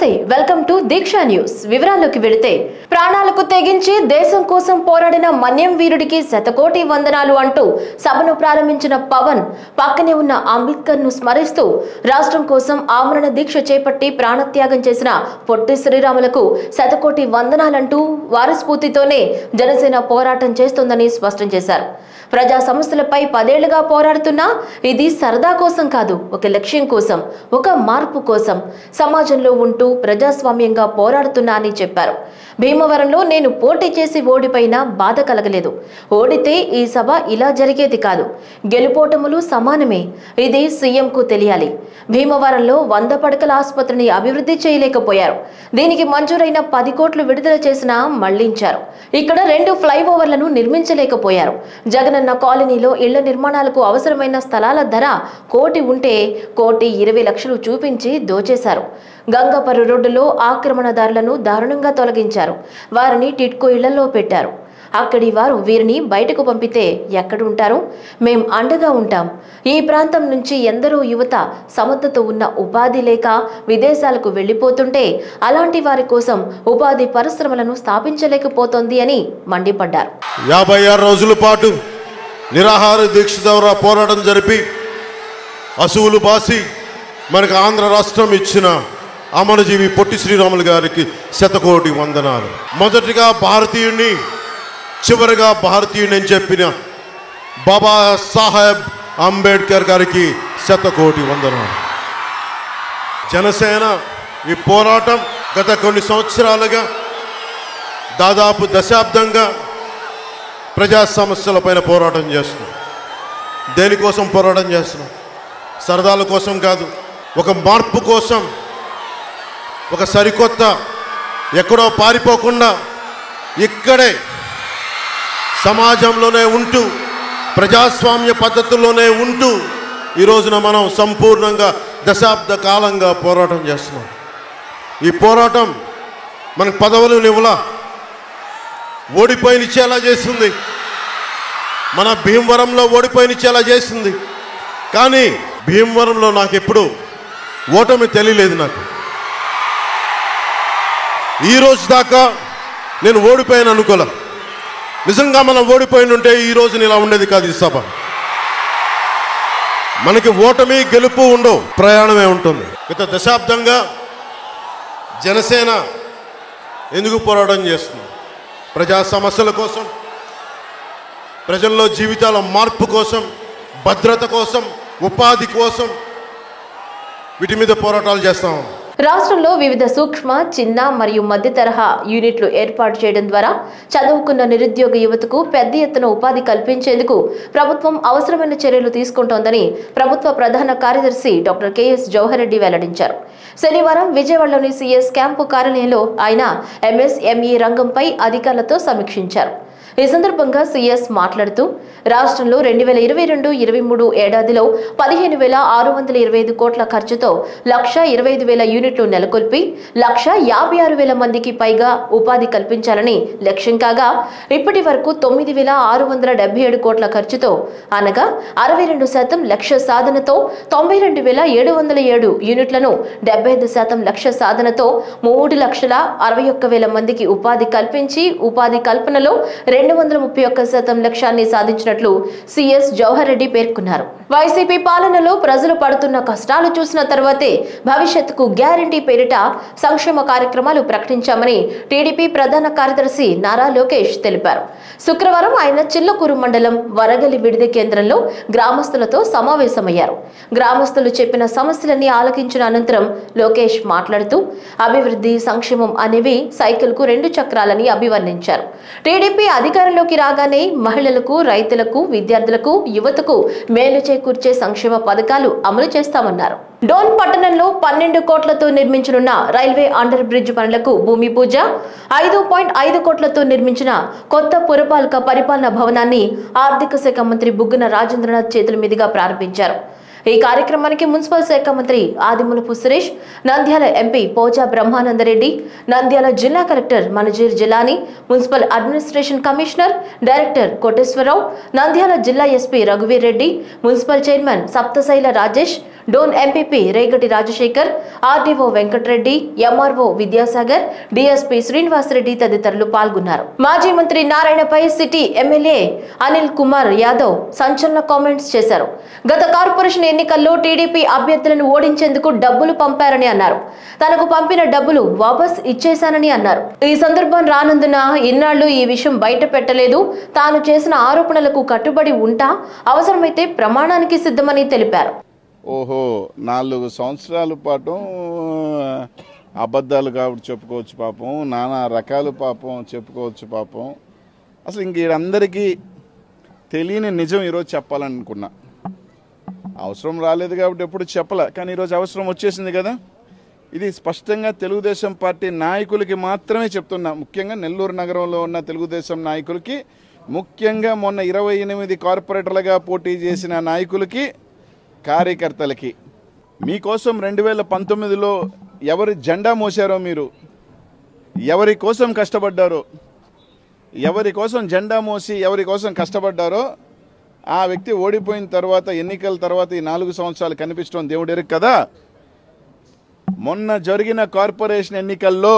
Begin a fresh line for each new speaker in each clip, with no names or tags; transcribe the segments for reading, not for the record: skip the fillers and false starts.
నమస్తే welcome to Deeksha news వివరాల్లోకి వెళితే ప్రాణాలకు తెగించి దేశం కోసం పోరాడిన మన్యం వీరుడికి శతకోటి వందనాలు అంటూ సభను ప్రారంభించిన పవన్ పక్కనే ఉన్న అంబేద్కర్ ను స్మరిస్తూ రాష్ట్రం కోసం ఆమరణ దీక్ష చేపట్టి ప్రాణత్యాగం చేసిన పొట్టి శ్రీరాములకు శతకోటి వందనాలంటూ వారి స్ఫూర్తితోనే జనసేన పోరాటం చేస్తుందని స్పష్టం చేశారు. ప్రజా సమస్యలపై 10 ఏళ్లుగా పోరాడుతున్నా ఇది సరదా కోసం కాదు, ఒక లక్ష్యం కోసం, ఒక మార్పు కోసం సమాజంలో ఉంటూ ప్రజాస్వామ్యంగా పోరాడుతున్నా అని చెప్పారు. భీమవరంలో నేను పోటీ చేసి ఓడిపోయినా బాధ కలగలేదు. ఓడితే ఈ సభ ఇలా జరిగేది కాదు. గెలుపోటములు సమానమే, ఇది సీఎంకు తెలియాలి. భీమవరంలో 100 పడకల ఆసుపత్రిని అభివృద్ధి చేయలేకపోయారు. దీనికి మంజూరైన 10 కోట్లు విడుదల చేసినా మళ్లించారు. ఇక్కడ 2 ఫ్లైఓవర్లను నిర్మించలేకపోయారు. జగనన్న కాలనీలో ఇళ్ల నిర్మాణాలకు అవసరమైన స్థలాల ధర 1 కోటి ఉంటే 1,20,00,000 చూపించి దోచేశారు. గంగపర్రు రోడ్డులో ఆక్రమణదారులను దారుణంగా తొలగించారు. వారిని టిట్కో ఇళ్లలో పెట్టారు. అక్కడి వారు వీరిని బయటకు పంపితే ఎక్కడుంటారు? మేం అండగా ఉంటాం. ఈ ప్రాంతం నుంచి ఎందరో యువత సమర్థత ఉన్న ఉపాధి లేక విదేశాలకు వెళ్లిపోతుంటే అలాంటి వారి కోసం ఉపాధి పరిశ్రమలను స్థాపించలేకపోతోంది అని మండిపడ్డారు.
56 రోజుల పాటు నిరాహార దీక్ష ద్వారా పోరాటం జరిపి అసువులు బాసి మనకు ఆంధ్ర రాష్ట్రం ఇచ్చిన అమరజీవి పొట్టి శ్రీరాములు గారికి శతకోటి వందనాలు. మొదటిగా భారతీయుడిని, చివరిగా భారతీయుని అని చెప్పిన బాబా సాహెబ్ అంబేద్కర్ గారికి శతకోటి వందనాలు. జనసేన ఈ పోరాటం గత కొన్ని సంవత్సరాలుగా దాదాపు దశాబ్దంగా ప్రజా సమస్యలపైన పోరాటం చేస్తున్నాం. దేనికోసం పోరాటం చేస్తున్నాం? సరదాల కోసం కాదు, ఒక మార్పు కోసం, ఒక సరికొత్త, ఎక్కడో పారిపోకుండా ఇక్కడే సమాజంలోనే ఉంటూ ప్రజాస్వామ్య పద్ధతుల్లోనే ఉంటూ ఈ రోజున మనం సంపూర్ణంగా దశాబ్ద కాలంగా పోరాటం చేస్తున్నాం. ఈ పోరాటం మనకు పదవులు ఇవ్వలా, ఓడిపోయినిచ్చేలా చేస్తుంది. మన భీమవరంలో ఓడిపోయినిచ్చేలా చేసింది. కానీ భీమవరంలో నాకు ఎప్పుడు ఓటమి తెలియలేదు. నాకు ఈ రోజు దాకా నేను ఓడిపోయాను అనుకోలే. నిజంగా మనం ఓడిపోయిన ఉంటే ఈ రోజున ఇలా ఉండేది కాదు. ఈ సభ మనకి ఓటమి గెలుపు ఉండవు, ప్రయాణమే ఉంటుంది. గత దశాబ్దంగా జనసేన ఎందుకు పోరాటం చేస్తుంది? ప్రజా సమస్యల కోసం, ప్రజల్లో జీవితాల మార్పు కోసం, భద్రత కోసం, ఉపాధి కోసం, వీటి మీద పోరాటాలు చేస్తాం.
రాష్ట్రంలో వివిధ సూక్ష్మ, చిన్న మరియు మధ్య తరహా యూనిట్లు ఏర్పాటు చేయడం ద్వారా చదువుకున్న నిరుద్యోగ యువతకు పెద్ద ఎత్తున ఉపాధి కల్పించేందుకు ప్రభుత్వం అవసరమైన చర్యలు తీసుకుంటోందని ప్రభుత్వ ప్రధాన కార్యదర్శి డాక్టర్ కెఎస్ జవహర్ రెడ్డి వెల్లడించారు. శనివారం విజయవాడలోని సిఎస్ క్యాంపు కార్యాలయంలో ఆయన ఎంఎస్ఎంఈ రంగంపై అధికారులతో సమీక్షించారు. ఈ సందర్భంగా సిఎస్ మాట్లాడుతూ రాష్ట్రంలో 2022-23 ఏడాదిలో 15,625 కోట్ల ఖర్చుతో 1,25,000 యూనిట్లు నెలకొల్పి 1,56,000 మందికి పైగా ఉపాధి కల్పించాలని లక్ష్యం కాగా ఇప్పటి వరకు 9,677 కోట్ల ఖర్చుతో అనగా 62% లక్ష్య సాధనతో 92,707 యూనిట్లను 75% లక్ష్య సాధనతో 3,61,000 మందికి ఉపాధి కల్పించి ఉపాధి కల్పనలో 231% లక్ష్యాన్ని సాధించినట్లు సిఎస్ జవహర్ రెడ్డి పేర్కొన్నారు. వైసీపీ పాలనలో ప్రజలు పడుతున్న కష్టాలు చూసిన తర్వాతే భవిష్యత్తుకు గ్యారంటీ పేరిట సంక్షేమ కార్యక్రమాలు ప్రకటించామని టీడీపీ ప్రధాన కార్యదర్శి నారా లోకేష్ తెలిపారు. శుక్రవారం ఆయన చిల్లకూరు మండలం వరగలి విడిది కేంద్రంలో గ్రామస్తులతో సమావేశమయ్యారు. గ్రామస్తులు చెప్పిన సమస్యలన్నీ ఆలకించిన అనంతరం లోకేష్ మాట్లాడుతూ అభివృద్ధి, సంక్షేమం అనేవి సైకిల్కు 2 చక్రాలని అభివర్ణించారు. టీడీపీ అధికారంలోకి రాగానే మహిళలకు, రైతులకు, విద్యార్థులకు, యువతకు మేలు చేకూర్చే సంక్షేమ పథకాలు అమలు చేస్తామన్నారు. డోన్ పట్టణంలో 12 కోట్లతో నిర్మించనున్న రైల్వే అండర్ బ్రిడ్జ్ పనులకు భూమి పూజ, 5.5 కోట్లతో నిర్మించిన కొత్త పురపాలక పరిపాలన భవనాన్ని ఆర్థిక శాఖ మంత్రి బుగ్గన రాజేంద్రనాథ్ చేతుల మీదుగా ప్రారంభించారు. ఈ కార్యక్రమానికి మున్సిపల్ శాఖ మంత్రి ఆదిమూలపు సురేష్, నంద్యాల ఎంపీ పోచా బ్రహ్మానందరెడ్డి, నంద్యాల జిల్లా collector Manazir Jilani, municipal administration commissioner director Koteswara Rao, Nandyal జిల్లా ఎస్పీ రఘువీర్ Reddy, municipal chairman Saptashaila Rajesh, Dhone MPP Regati Rajasekhar, RDO Venkata Reddy, MRO Vidyasagar, DSP Srinivasa Reddy తదితరులు పాల్గొన్నారు. మాజీ మంత్రి నారాయణపై సిటీ ఎమ్మెల్యే అనిల్ కుమార్ యాదవ్ సంచలన కామెంట్స్ చేశారు. గత కార్పొరేషన్ ఎన్నికల్లో టీడీపీ అభ్యర్థులను ఓడించేందుకు డబ్బులు పంపారని అన్నారు. తనకు పంపిన డబ్బులు వాపస్ ఇచ్చేశానని అన్నారు. ఈ సందర్భం రానందున ఇన్నాళ్లు ఈ విషయం బయట పెట్టలేదు. తాను చేసిన ఆరోపణలకు కట్టుబడి ఉంటా, అవసరమైతే ప్రమాణానికి సిద్ధమని తెలిపారు.
ఓహో 4 సంవత్సరాల పాటు అబద్ధాలు కాబట్టి చెప్పుకోవచ్చు పాపం, నానా రకాలు పాపం చెప్పుకోవచ్చు పాపం. అసలు ఇంక వీరందరికీ తెలియని నిజం ఈరోజు చెప్పాలనుకున్నా. అవసరం రాలేదు కాబట్టి ఎప్పుడు చెప్పలే, కానీ ఈరోజు అవసరం వచ్చేసింది కదా. ఇది స్పష్టంగా తెలుగుదేశం పార్టీ నాయకులకి మాత్రమే చెప్తున్నా, ముఖ్యంగా నెల్లూరు నగరంలో ఉన్న తెలుగుదేశం నాయకులకి, ముఖ్యంగా మొన్న 28 కార్పొరేటర్లుగా పోటీ చేసిన నాయకులకి, కార్యకర్తలకి, మీకోసం 2019లో ఎవరి జెండా మోసారో, మీరు ఎవరి కోసం కష్టపడ్డారో, ఎవరి కోసం జెండా మోసి ఎవరి కోసం కష్టపడ్డారో ఆ వ్యక్తి ఓడిపోయిన తర్వాత, ఎన్నికల తర్వాత ఈ 4 సంవత్సరాలు కనిపించడం దేవుడెరుగు కదా. మొన్న జరిగిన కార్పొరేషన్ ఎన్నికల్లో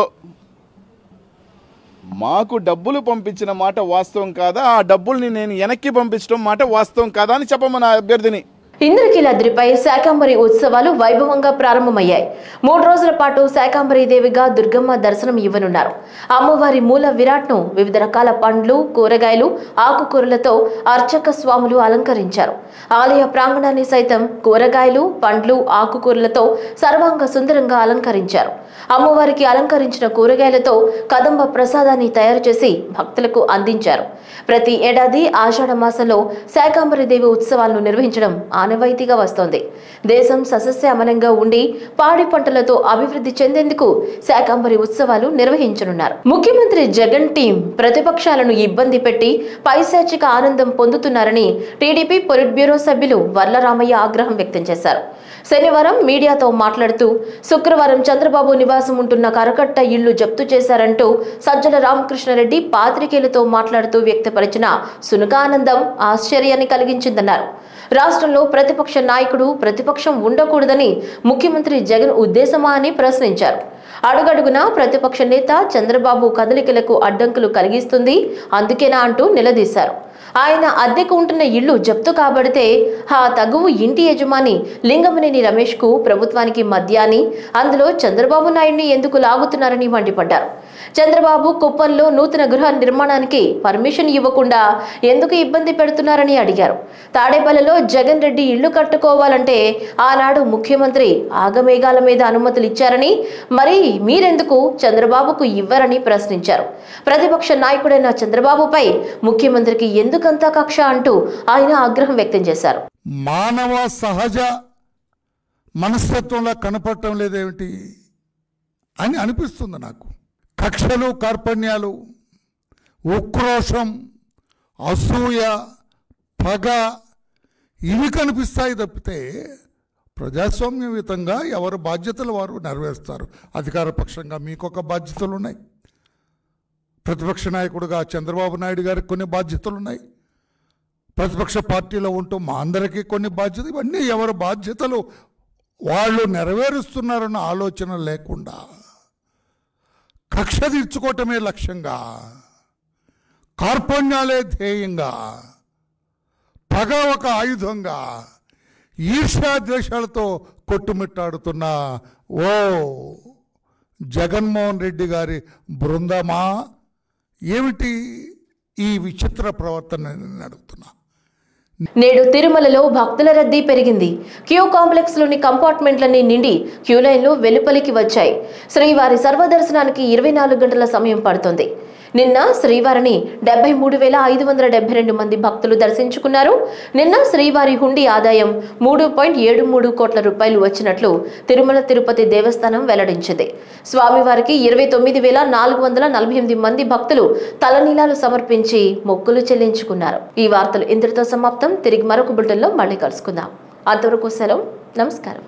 మాకు డబ్బులు పంపించిన మాట వాస్తవం కాదా, ఆ డబ్బుల్ని నేను వెనక్కి పంపించడం మాట వాస్తవం కాదా అని చెప్పమన్న అభ్యర్థిని.
ఇంద్రకీలాద్రిపై శాకంబరి ఉత్సవాలు వైభవంగా ప్రారంభమయ్యాయి. 3 రోజుల పాటు శాకంబరి దేవిగా దుర్గమ్మ దర్శనం ఇవ్వనున్నారు. అమ్మవారి మూల విరాట్ను వివిధ రకాల పండ్లు, కూరగాయలు, ఆకుకూరలతో అర్చక స్వాములు అలంకరించారు. ఆలయ ప్రాంగణాన్ని సైతం కూరగాయలు, పండ్లు, ఆకుకూరలతో సర్వాంగ సుందరంగా అలంకరించారు. అమ్మవారికి అలంకరించిన కూరగాయలతో కదంబ ప్రసాదాన్ని తయారు చేసి భక్తులకు అందించారు. ప్రతి ఏడాది ఆషాఢ మాసంలో శాకంబరి దేవి ఉత్సవాలను నిర్వహించడం ఆనవాయితీగా వస్తోంది. దేశం సస్యశ్యామలంగా ఉండి పాడి పంటలతో అభివృద్ధి చెందేందుకు శాకంబరి ఉత్సవాలు నిర్వహించనున్నారు. ముఖ్యమంత్రి జగన్ టీం ప్రతిపక్షాలను ఇబ్బంది పెట్టి పైశాచిక ఆనందం పొందుతున్నారని టీడీపీ పొలిట్ బ్యూరో సభ్యులు వర్లరామయ్య ఆగ్రహం వ్యక్తం చేశారు. శనివారం మీడియాతో మాట్లాడుతూ శుక్రవారం చంద్రబాబు నివాసం ఉంటున్న కరకట్ట ఇళ్లు జప్తు చేశారంటూ సజ్జల రామకృష్ణారెడ్డి పాత్రికేయులతో మాట్లాడుతూ వ్యక్తపరిచిన సునకానందం ఆశ్చర్యాన్ని కలిగించిందన్నారు. రాష్ట్రంలో ప్రతిపక్ష నాయకుడు ప్రతిపక్షం ఉండకూడదని ముఖ్యమంత్రి జగన్ ఉద్దేశమా అని ప్రశ్నించారు. అడుగడుగునా ప్రతిపక్ష నేత చంద్రబాబు కదలికలకు అడ్డంకులు కలిగిస్తుంది, అందుకేనా అంటూ నిలదీశారు. ఆయన అద్దెకు ఉంటున్న ఇళ్లు జప్తు కాబడితే ఆ తగువు ఇంటి యజమాని లింగమనేని రమేష్ కు ప్రభుత్వానికి మధ్య అని, అందులో చంద్రబాబు నాయుడిని ఎందుకు లాగుతున్నారని మండిపడ్డారు. చంద్రబాబు కుప్పంలో నూతన గృహ నిర్మాణానికి పర్మిషన్ ఇవ్వకుండా ఎందుకు ఇబ్బంది పెడుతున్నారని అడిగారు. తాడేపల్లిలో జగన్ రెడ్డి ఇళ్లు కట్టుకోవాలంటే ఆనాడు ముఖ్యమంత్రి ఆగమేఘాల మీద అనుమతులు ఇచ్చారని, మరి మీరెందుకు చంద్రబాబుకు ఇవ్వరని ప్రశ్నించారు. ప్రతిపక్ష నాయకుడైన చంద్రబాబుపై ముఖ్యమంత్రికి ఎందుకంత కక్ష అంటూ ఆయన ఆగ్రహం వ్యక్తం చేశారు.
మానవ సహజ మనస్తత్వంలో కనపడటం లేదేమిటి అని అనిపిస్తుంది నాకు. కక్షలు, కార్పణ్యాలు, ఉక్రోషం, అసూయ, పగ ఇవి కనిపిస్తాయి తప్పితే ప్రజాస్వామ్యయుతంగా ఎవరు బాధ్యతలు వారు నెరవేరుస్తారు. అధికార పక్షంగా మీకొక బాధ్యతలు ఉన్నాయి, ప్రతిపక్ష నాయకుడుగా చంద్రబాబు నాయుడు గారికి కొన్ని బాధ్యతలు ఉన్నాయి, ప్రతిపక్ష పార్టీలో ఉంటూ మా అందరికీ కొన్ని బాధ్యతలు, ఇవన్నీ ఎవరు బాధ్యతలు వాళ్ళు నెరవేరుస్తున్నారన్న ఆలోచన లేకుండా కక్ష తీర్చుకోవటమే లక్ష్యంగా, కార్పణ్యాలే ధ్యేయంగా, పగ ఒక ఆయుధంగా, ఈర్ష్యాద్వేషాలతో కొట్టుమిట్టాడుతున్న ఓ జగన్మోహన్ రెడ్డి గారి బృందమా ఏమిటి ఈ విచిత్ర ప్రవర్తన అడుగుతున్నా.
నేడు తిరుమలలో భక్తుల రద్దీ పెరిగింది. క్యూ కాంప్లెక్స్ లోని కంపార్ట్మెంట్లన్నీ నిండి క్యూ లైన్లు వెలుపలికి వచ్చాయి. శ్రీవారి సర్వదర్శనానికి 24 గంటల సమయం పడుతుంది. నిన్న శ్రీవారిని 73,572 మంది భక్తులు దర్శించుకున్నారు. నిన్న శ్రీవారి హుండీ ఆదాయం 3.73 కోట్ల రూపాయలు వచ్చినట్లు తిరుమల తిరుపతి దేవస్థానం వెల్లడించింది. స్వామివారికి 29,448 మంది భక్తులు తలనీలాలు సమర్పించి మొక్కులు చెల్లించుకున్నారు. ఈ వార్తలు ఇంతటితో సమాప్తం. తిరిగి మరొక బులెటిన్లో మళ్ళీ కలుసుకుందాం. అంతవరకు సెలవు. నమస్కారం.